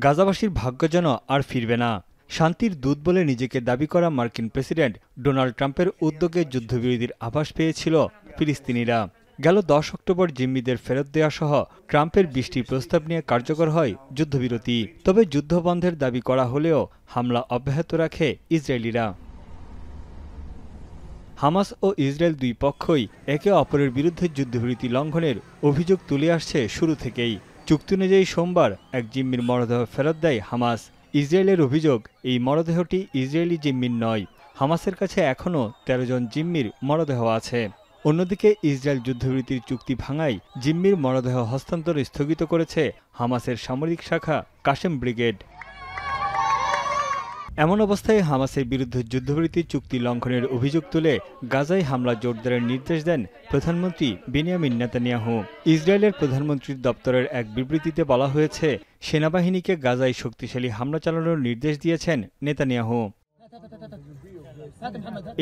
গাজাবাসীর ভাগ্য যেন আর ফিরবে না। শান্তির দূত বলে নিজেকে দাবি করা মার্কিন প্রেসিডেন্ট ডোনাল্ড ট্রাম্পের উদ্যোগে যুদ্ধবিরতির আভাস পেয়েছিল ফিলিস্তিনিরা। গেল 10 অক্টোবর জিম্মিদের ফেরত দেওয়া সহ ট্রাম্পের 20টি প্রস্তাব নিয়ে কার্যকর হয় যুদ্ধবিরতি। তবে যুদ্ধবন্ধের দাবি করা হলেও হামলা অব্যাহত রাখে ইসরায়েলিরা। হামাস ও ইসরায়েল দুই পক্ষই একে অপরের বিরুদ্ধে যুদ্ধবিরতি লঙ্ঘনের অভিযোগ তুলে আসছে শুরু থেকেই। চুক্তি অনুযায়ী সোমবার এক জিম্মির মরদেহ ফেরত দেয় হামাস। ইসরায়েলের অভিযোগ, এই মরদেহটি ইসরায়েলি জিম্মির নয়। হামাসের কাছে এখনও 13 জন জিম্মির মরদেহ আছে। অন্যদিকে ইসরায়েল যুদ্ধবিরতির চুক্তি ভাঙায় জিম্মির মরদেহ হস্তান্তর স্থগিত করেছে হামাসের সামরিক শাখা কাসেম ব্রিগেড। এমন অবস্থায় হামাসের বিরুদ্ধে যুদ্ধবিরতি চুক্তি লঙ্ঘনের অভিযোগ তুলে গাজায় হামলা জোরদারের নির্দেশ দেন প্রধানমন্ত্রী বেনিয়ামিন নেতানিয়াহু। ইসরায়েলের প্রধানমন্ত্রীর দপ্তরের এক বিবৃতিতে বলা হয়েছে, সেনাবাহিনীকে গাজায় শক্তিশালী হামলা চালানোর নির্দেশ দিয়েছেন নেতানিয়াহু।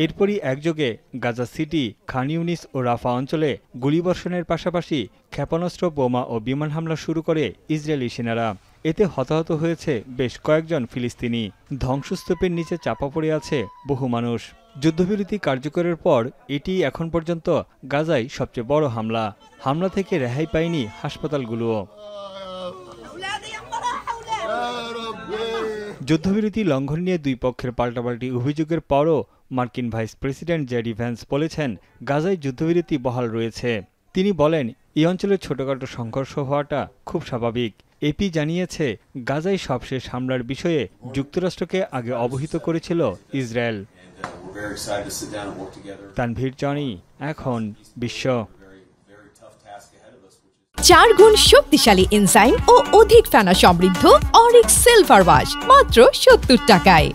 এরপরই একযোগে গাজা সিটি, খান ইউনিস ও রাফা অঞ্চলে গুলিবর্ষণের পাশাপাশি ক্ষেপণাস্ত্র, বোমা ও বিমান হামলা শুরু করে ইসরায়েলি সেনারা। এতে হতাহত হয়েছে বেশ কয়েকজন ফিলিস্তিনি। ধ্বংসস্তূপের নিচে চাপা পড়ে আছে বহু মানুষ। যুদ্ধবিরতি কার্যকরের পর এটি এখন পর্যন্ত গাজায় সবচেয়ে বড় হামলা। হামলা থেকে রেহাই পায়নি হাসপাতালগুলোও। যুদ্ধবিরতি লঙ্ঘন নিয়ে দুই পক্ষের পাল্টাপাল্টি অভিযোগের পরও মার্কিন ভাইস প্রেসিডেন্ট জেডি ভ্যান্স বলেছেন, গাজায় যুদ্ধবিরতি বহাল রয়েছে। তিনি বলেন, এই অঞ্চলে ছোটখাটো সংঘর্ষ হওয়াটা খুব স্বাভাবিক। এপি জানিয়েছে, গাজায় সবশেষ হামলার বিষয়ে যুক্তরাষ্ট্রকে আগে অবহিত করেছিল ইসরায়েল। তানভীর জনি, এখন বিশ্ব। 4 গুণ শক্তিশালী এনজাইম ও অধিক ফেনা সমৃদ্ধ অরিক সিলভার ওয়াশ মাত্র 70 টাকায়।